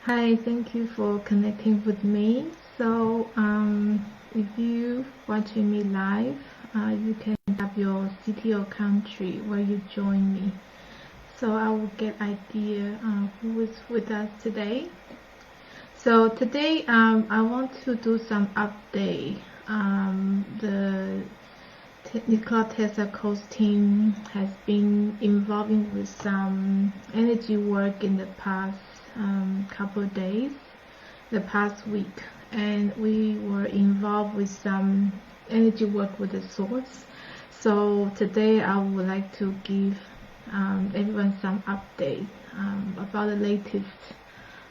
Hi, thank you for connecting with me. If you watching me live, you can tap your city or country where you join me. So I will get idea who is with us today. So today, I want to do some update. The Nikola Tesla Coast team has been involving with some energy work in the past couple of days, the past week, and we were involved with some energy work with the source. So today I would like to give everyone some update about the latest,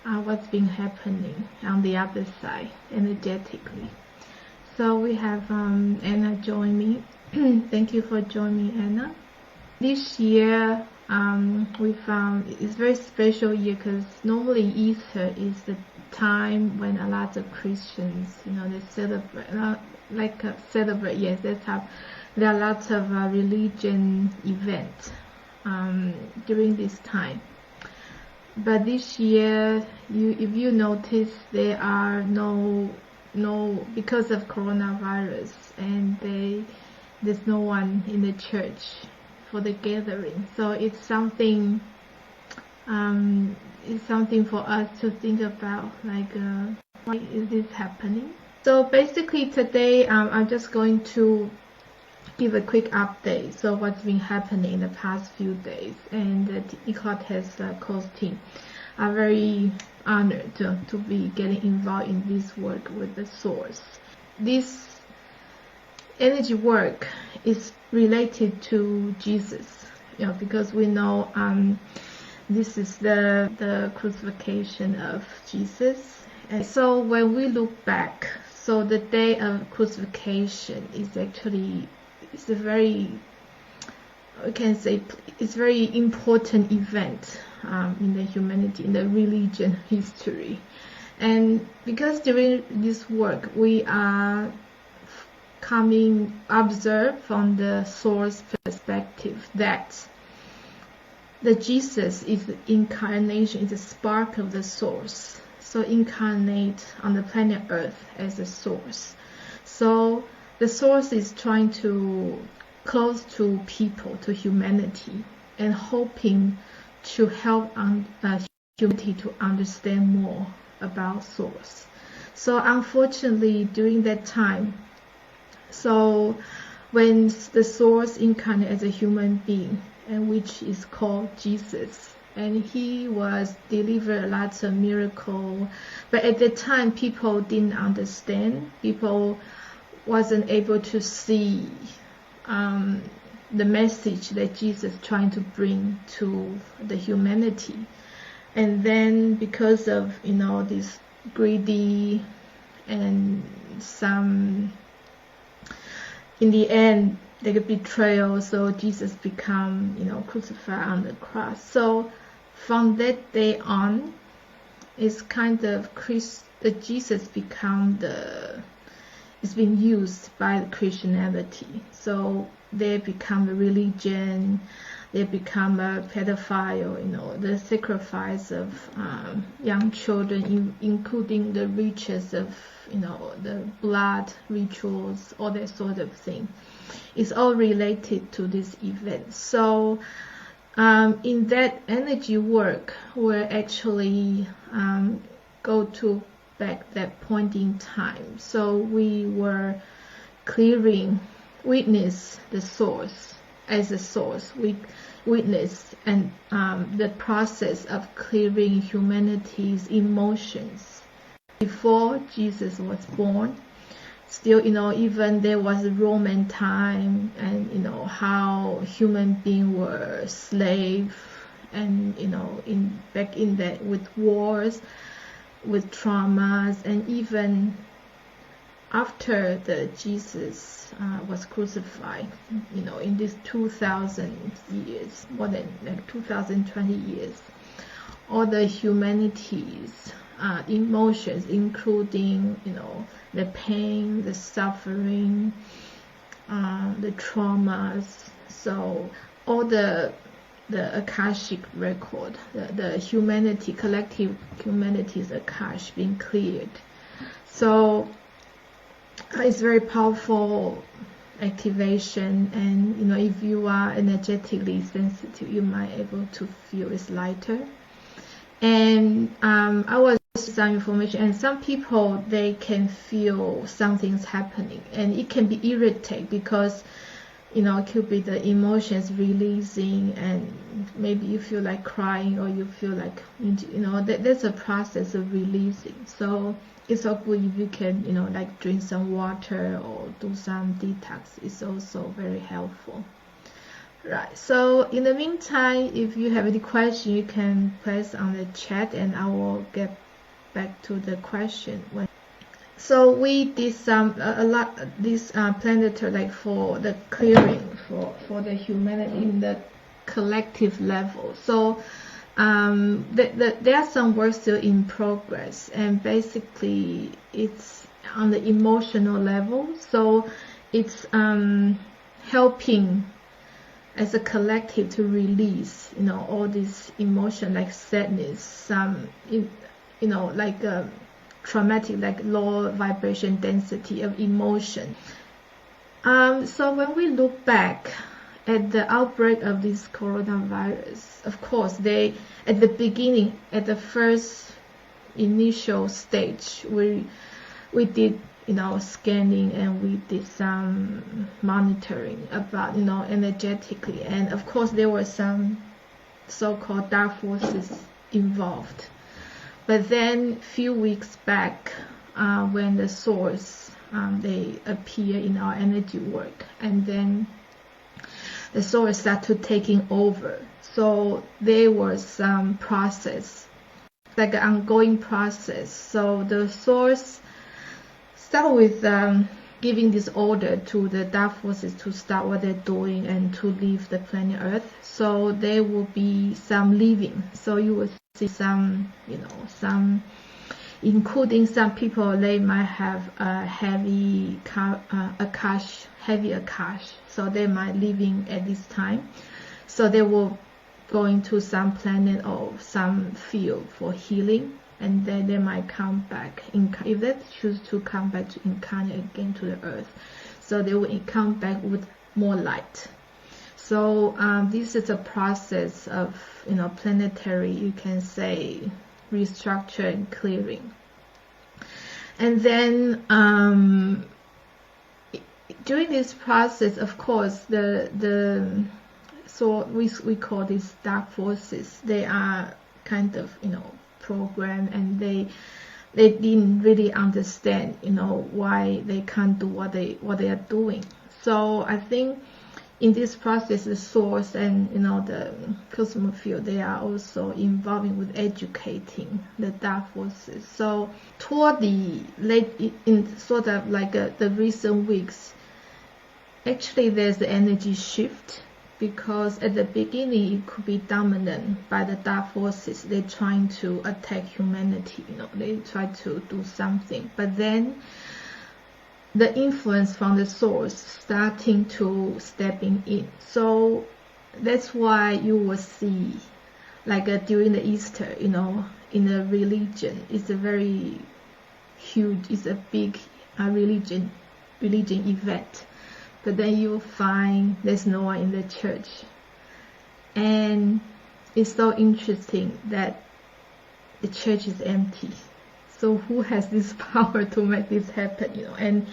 what's been happening on the other side energetically. So we have Anna join me. Thank you for joining me, Anna. This year, we found it's a very special year because normally Easter is the time when a lot of Christians, they celebrate, celebrate. Yes, that's how there are lots of religion events during this time. But this year, if you notice, there are no because of coronavirus, and there's no one in the church for the gathering. So it's something for us to think about, why is this happening? So basically today, I'm just going to give a quick update. So what's been happening in the past few days, and the Nikola Tesla Coast team are very honored to be getting involved in this work with the source. This energy work is related to Jesus, because we know this is the crucifixion of Jesus. And so when we look back, so the day of crucifixion is actually a very, we can say, it's very important event in the humanity, in the religion history. And because during this work we are observe from the source perspective that the Jesus is the incarnation, is the spark of the source. So incarnate on the planet Earth as a source. So the source is trying to close to people, to humanity, and hoping to help humanity to understand more about source. So unfortunately, during that time, so when the source incarnate as a human being, and which is called Jesus, and he was delivered lots of miracles, but at the time people didn't understand. People wasn't able to see the message that Jesus trying to bring to the humanity. And then because of this greedy and some, in the end, they get betrayal, so Jesus become crucified on the cross. So from that day on, it's kind of Jesus become it's been used by Christianity. So they become a religion, they become a pedophile, the sacrifice of young children, including the riches of, the blood rituals, all that sort of thing. It's all related to this event. So in that energy work, we're actually go to back that point in time. So we were witness the source as a source. We witness and the process of clearing humanity's emotions before Jesus was born. Still, even there was a Roman time, and how human beings were slave, and back in that, with wars, with traumas, and even after the Jesus was crucified, in these 2,000 years, more than 2,020 years, all the humanity's emotions, including the pain, the suffering, the traumas, so all the the Akashic record, the humanity, collective humanity's Akash being cleared. So it's very powerful activation, and if you are energetically sensitive, you might able to feel it's lighter. And I was some information, and some people, they can feel something's happening, and it can be irritating because it could be the emotions releasing, and maybe you feel like crying, or you feel like that's a process of releasing. So it's so good if you can like drink some water or do some detox. It's also very helpful. Right, so in the meantime, if you have any question, you can place on the chat, and I will get back to the question. So we did a lot this planetary, like for the clearing for the humanity in the collective level. So there are some work still in progress, and basically it's on the emotional level. So it's helping as a collective to release all this emotion, like sadness, some like traumatic, like low vibration density of emotion. So when we look back at the outbreak of this coronavirus, of course, at the beginning, at the first initial stage, we did scanning, and we did some monitoring about energetically, and of course there were some so-called dark forces involved. But then few weeks back, when the source they appear in our energy work, and then the source started taking over. So there was some process, like an ongoing process. So the source start with giving this order to the dark forces to start what they're doing and to leave the planet Earth. So there will be some leaving. So you will see some, including some people, they might have a heavy Akash, so they might leaving at this time. So they will go into some planet or some field for healing, and then they might come back if they choose to come back to incarnate again to the Earth. So they will come back with more light. So this is a process of planetary, you can say, restructure and clearing. And then during this process, of course, so we call these dark forces, they are kind of programmed, and they didn't really understand why they can't do what they are doing. So I think in this process, the source and the cosmic field, they are also involving with educating the dark forces. So toward the late, in sort of like the recent weeks, actually there's the energy shift, because at the beginning it could be dominant by the dark forces. They're trying to attack humanity, they try to do something, but then the influence from the source starting to stepping in. So that's why you will see, like during the Easter, in a religion, it's a very huge, it's a big religion event. But then you'll find there's no one in the church. And it's so interesting that the church is empty. So who has this power to make this happen, And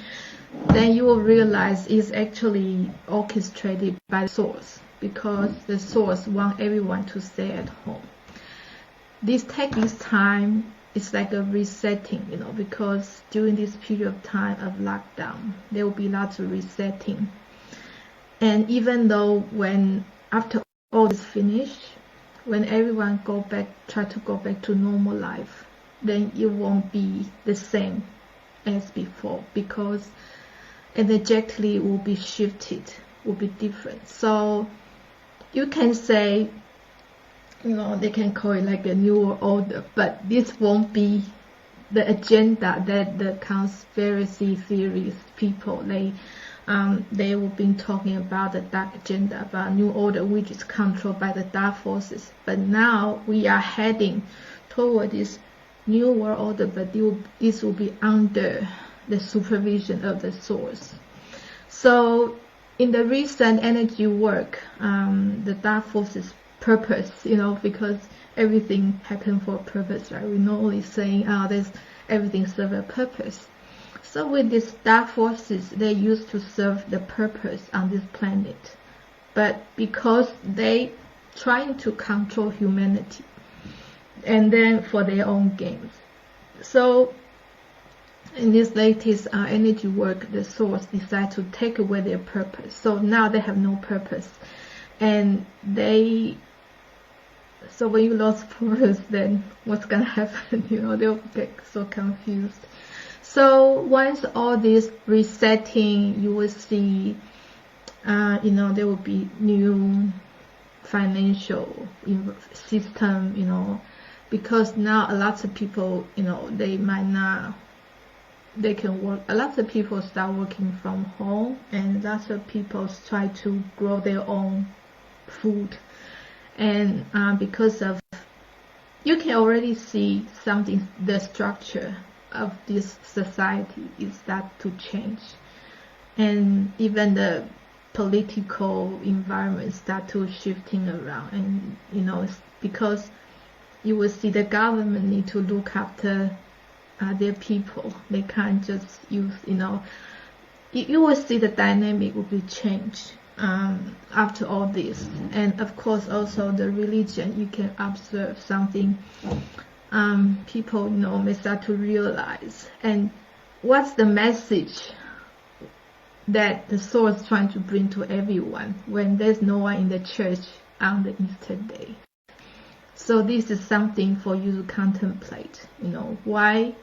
then you will realize it's actually orchestrated by the source, because the source wants everyone to stay at home. This time, it's like a resetting, because during this period of time of lockdown, there will be lots of resetting. And even though after all is finished, when everyone try to go back to normal life, then it won't be the same as before, because energetically it will be shifted, will be different. So you can say, they can call it like a new world order, but this won't be the agenda that the conspiracy theories people, they they will be talking about the dark agenda, about new order, which is controlled by the dark forces. But now we are heading toward this new world order, but this will be under the supervision of the source. So in the recent energy work, the dark forces purpose, because everything happened for a purpose, right? We're not only saying, everything serves a purpose. So with these dark forces, they used to serve the purpose on this planet. But because they trying to control humanity, and then for their own gains. So in this latest energy work, the source decided to take away their purpose. So now they have no purpose. And so when you lost purpose, then what's going to happen? They'll get so confused. So once all this resetting, you will see, there will be new financial system, because now a lot of people, they can work. A lot of people start working from home, and lots of people try to grow their own food. And because of, you can already see something, the structure of this society is start to change, and even the political environment start to shifting around. And because you will see the government need to look after their people. They can't just use, you will see the dynamic will be changed after all this. And of course also the religion, you can observe something people may start to realize. And what's the message that the source trying to bring to everyone when there's no one in the church on the Easter day? So this is something for you to contemplate. Why?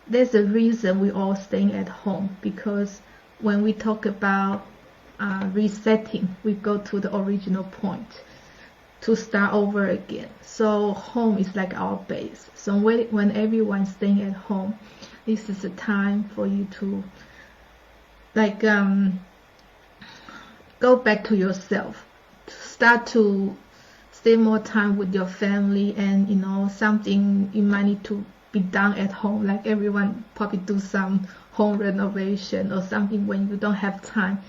There's a reason we're all staying at home, because when we talk about resetting, we go to the original point to start over again. So home is like our base. So when everyone's staying at home, this is a time for you to go back to yourself, to start to stay more time with your family, and something you might need to be done at home, like everyone probably do some home renovation or something when you don't have time.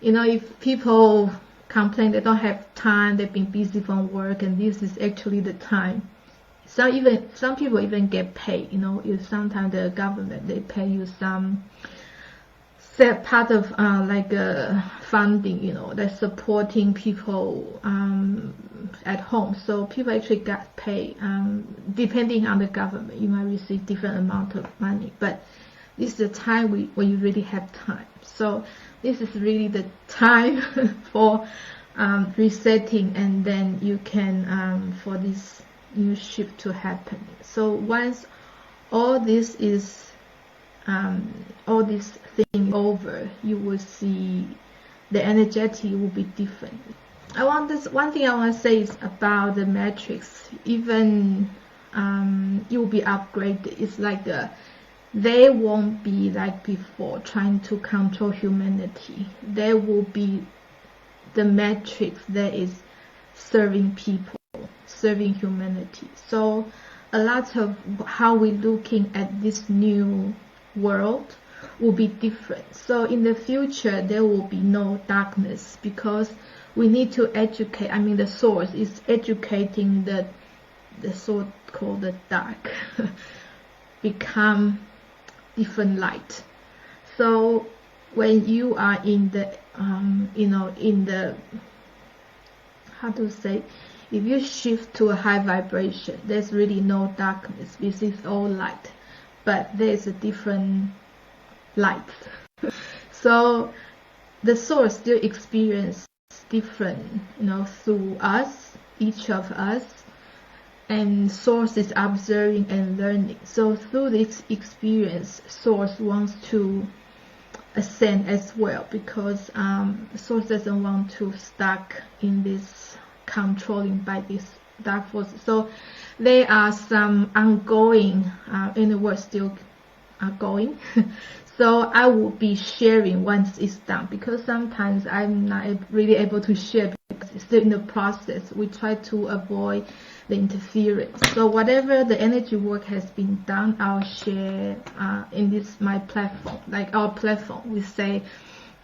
If people complain they don't have time, they've been busy from work, and this is actually the time. Some people even get paid, if sometimes the government, they pay you some set part of funding, that's supporting people at home. So people actually got paid. Depending on the government, you might receive different amount of money, but this is the time where you really have time. So this is really the time for resetting, and then you can for this new shift to happen. So once all this is all this thing over, you will see the energetic will be different. One thing I want to say is about the matrix. Even it will be upgraded. It's like they won't be like before trying to control humanity. There will be the matrix that is serving people, serving humanity. So a lot of how we're looking at this new world will be different. So in the future there will be no darkness, because we need to educate. The source is educating the so-called the dark become different light. So when you are in the in the, how to say, if you shift to a high vibration, there's really no darkness. This is all light, but there's a different light. So the source still experience different, through us, each of us, and source is observing and learning. So through this experience, source wants to ascend as well, because source doesn't want to stuck in this controlling by this dark forces. So there are some ongoing, in the world still are going. So I will be sharing once it's done, because sometimes I'm not really able to share because it's still in the process. We try to avoid the interference. So whatever the energy work has been done, I'll share in this my platform, like our platform. We say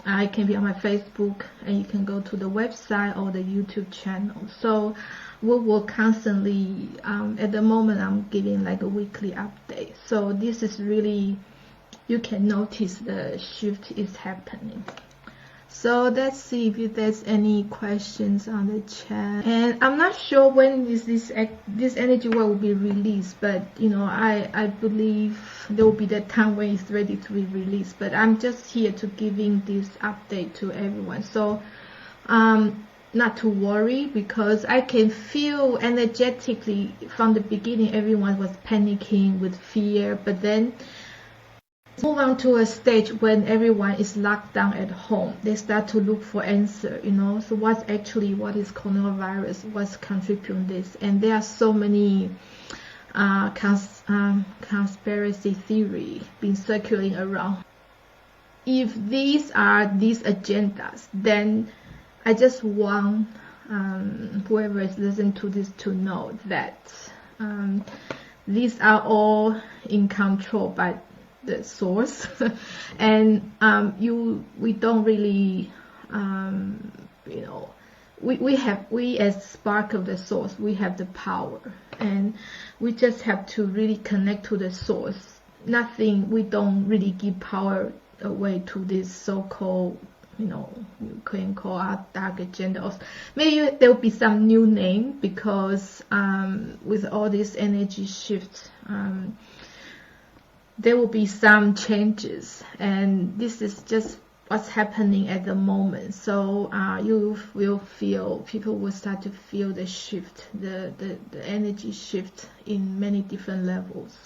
it can be on my Facebook, and you can go to the website or the YouTube channel. So we will constantly, at the moment I'm giving like a weekly update. So this is really, you can notice the shift is happening. So let's see if there's any questions on the chat. And I'm not sure when this energy work will be released, but I believe there will be the time when it's ready to be released. But I'm just here to giving this update to everyone. So not to worry, because I can feel energetically from the beginning everyone was panicking with fear, but then move on to a stage when everyone is locked down at home. They start to look for answer, so what is coronavirus, what's contributing this. And there are so many conspiracy theory being circulating around. If these are these agendas, then I just want whoever is listening to this to know that these are all in control by the source. And we don't really we as spark of the source, we have the power, and we just have to really connect to the source. We don't really give power away to this so-called, you can call out dark agenda, or maybe there will be some new name, because with all this energy shift, there will be some changes, and this is just what's happening at the moment. So people will start to feel the shift, the energy shift in many different levels,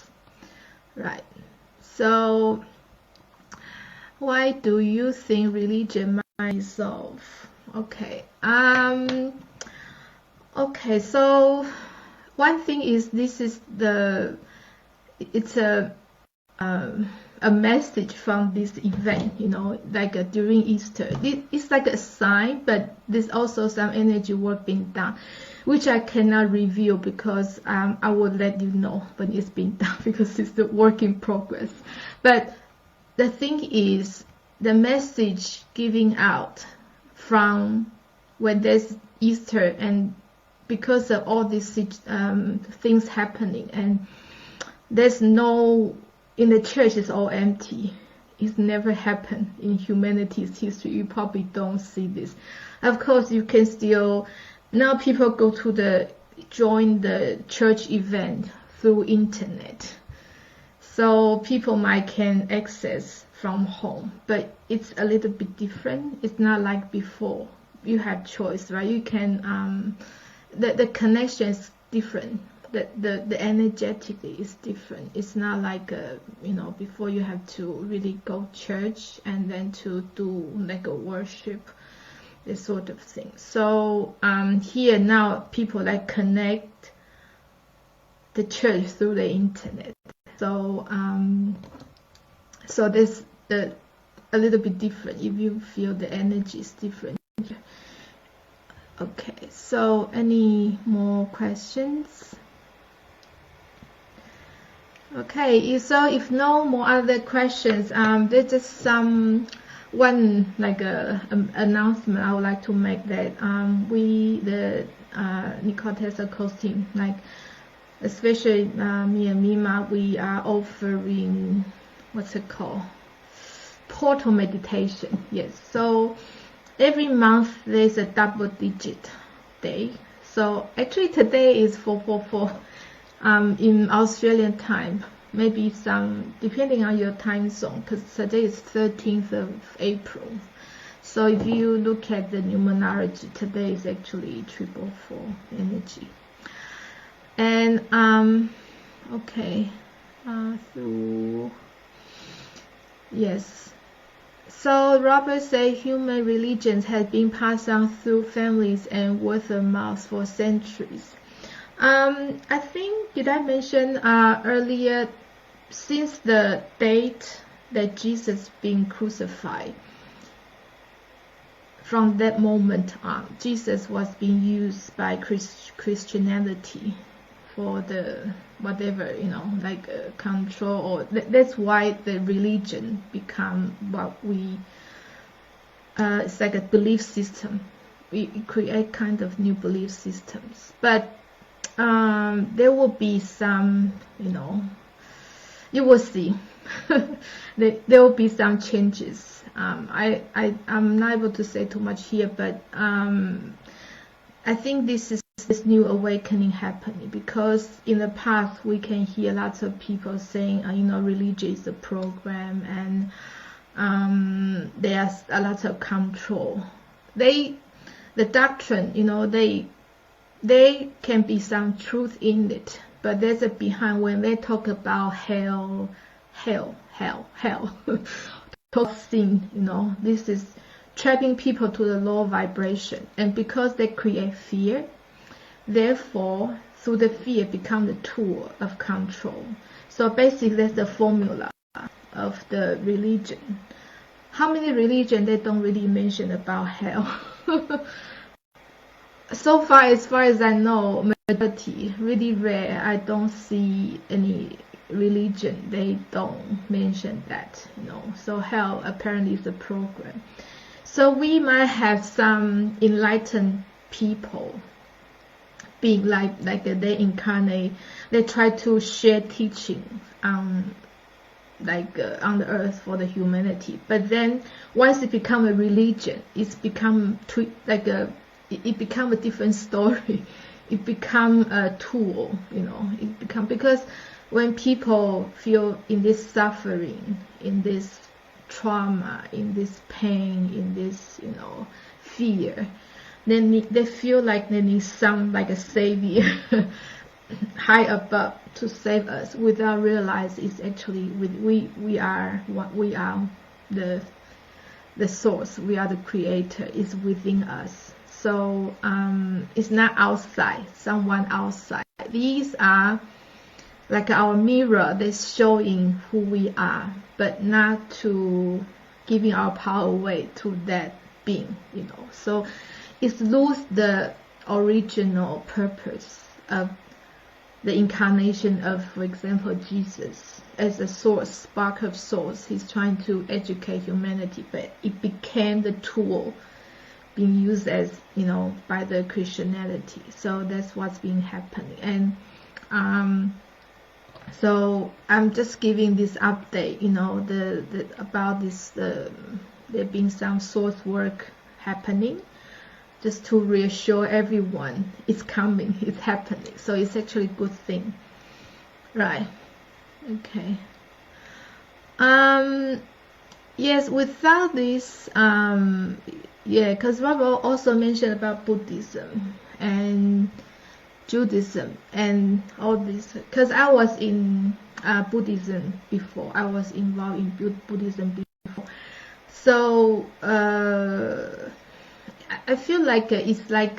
right? So why do you think religion might dissolve? Okay. Okay. So one thing is, it's a message from this event, like during Easter. It's like a sign, but there's also some energy work being done, which I cannot reveal, because I will let you know when it's being done, because it's the work in progress. But the thing is, the message giving out from when there's Easter, and because of all these things happening, and there's no, in the church it's all empty. It's never happened in humanity's history. You probably don't see this. Of course, you can still, now people go to join the church event through internet. So people can access from home, but it's a little bit different. It's not like before. You have choice, right? You can, the connection is different. The energetically is different. It's not like before you have to really go church and then to do like a worship, this sort of thing. So here now people connect the church through the internet. So so there's a little bit different if you feel the energy is different. Okay, so any more questions? Okay, so if no more other questions, there's just one announcement I would like to make, that we, the Nikola Tesla Coast team, especially me and Mima, we are offering, what's it called, portal meditation. Yes, so every month there's a double-digit day. So actually today is 444. In Australian time, maybe depending on your time zone, because today is 13th of April. So if you look at the numerology, today is actually 444 energy. And okay, yes. So Robert said human religions have been passed on through families and word of mouth for centuries. I think, did I mention earlier, since the date that Jesus being crucified, from that moment on, Jesus was being used by Christianity for the whatever, like control, or that's why the religion become what we, it's like a belief system. We create kind of new belief systems, but there will be some, you will see there will be some changes. I'm not able to say too much here, but I think this is this new awakening happening, because in the past we can hear lots of people saying, religion is a program, and there's a lot of control. The doctrine, they can be some truth in it, but there's a behind when they talk about hell, talk sin, this is trapping people to the low vibration, and because they create fear, therefore through the fear become the tool of control. So basically that's the formula of the religion. How many religions they don't really mention about hell? So far as I know, majority, really rare. I don't see any religion they don't mention that, so hell apparently is a program. So we might have some enlightened people being like they incarnate, they try to share teaching on the earth for the humanity, but then once it become a religion, it's become it become a different story. It become a tool, it become, because when people feel in this suffering, in this trauma, in this pain, in this, fear, then they feel like they need some, like a savior high above to save us, without realizing it's actually we are what we are, the source, we are the creator, is within us. So it's not outside, someone outside. These are like our mirror, they're showing who we are, but not to giving our power away to that being, So it's lose the original purpose of the incarnation of, for example, Jesus as a source, spark of source. He's trying to educate humanity, but it became the tool being used as, by the Christianity. So that's what's been happening. And so I'm just giving this update, about this, there being some source work happening, just to reassure everyone it's coming, it's happening. So it's actually a good thing, right? Okay. Yes, without this, because Robert also mentioned about Buddhism and Judaism and all this, because I was in Buddhism before. I was involved in Buddhism before. So I feel like it's like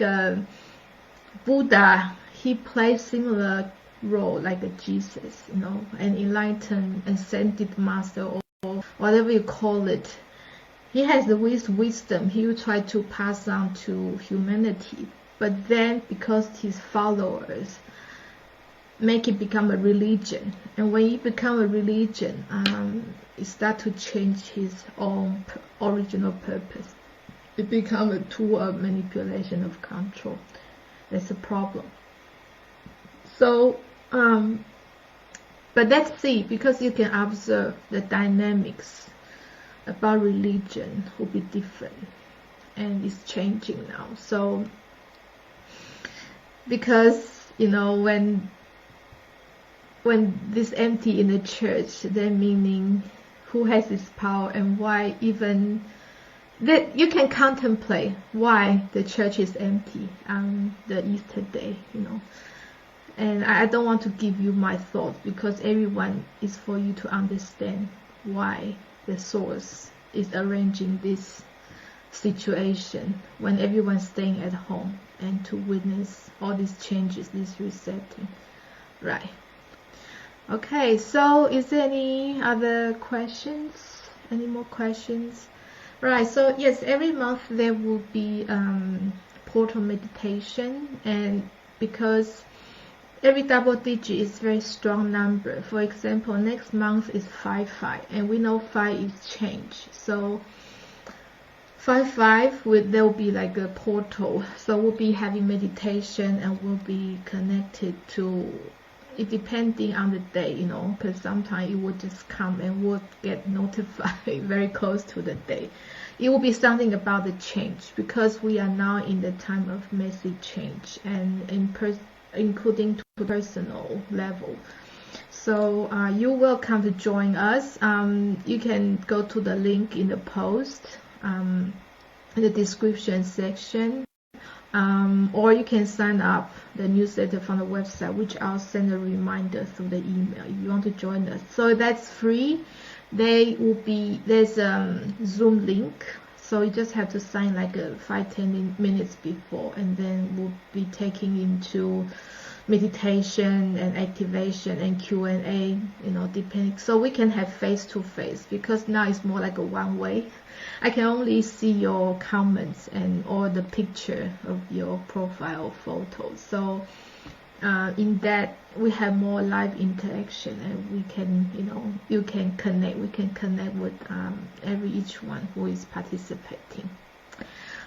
Buddha. He plays similar role like a Jesus, an enlightened, ascended master, or whatever you call it. He has the wisdom. He will try to pass on to humanity. But then, because his followers make it become a religion, and when it become a religion, it start to change his own original purpose. It become a tool of manipulation, of control. That's a problem. So, but let's see, because you can observe the dynamics about religion will be different, and it's changing now. So, because when this empty in the church, then meaning who has this power, and why even that you can contemplate why the church is empty on the Easter day, And I don't want to give you my thoughts, because everyone is for you to understand why the source is arranging this situation when everyone's staying at home, and to witness all these changes, this resetting, right? Okay, so is there any other questions? Any more questions? Right, so yes, every month there will be portal meditation, and because every double digit is very strong number. For example, next month is 5-5, and we know 5 is change. So 5-5 there will be like a portal. So we'll be having meditation, and we'll be connected to it depending on the day, you know, because sometimes it will just come and we'll get notified very close to the day. It will be something about the change, because we are now in the time of massive change, and including to personal level. So you're welcome to join us. You can go to the link in the post, in the description section, or you can sign up the newsletter from the website, which I'll send a reminder through the email if you want to join us. So that's free. There's a Zoom link, so you just have to sign like 5-10 minutes before, and then we'll be taking into meditation and activation and Q&A, you know, depending. So we can have face-to-face, because now it's more like a one-way. I can only see your comments and or the picture of your profile photos. So in that we have more live interaction, and we can, you know, you can connect. We can connect with each one who is participating.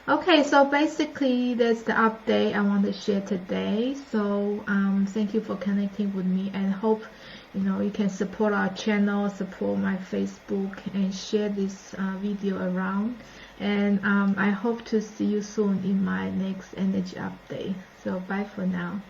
Okay, so basically that's the update I want to share today. So thank you for connecting with me, and hope, you know, you can support our channel, support my Facebook, and share this video around. And I hope to see you soon in my next energy update. So bye for now.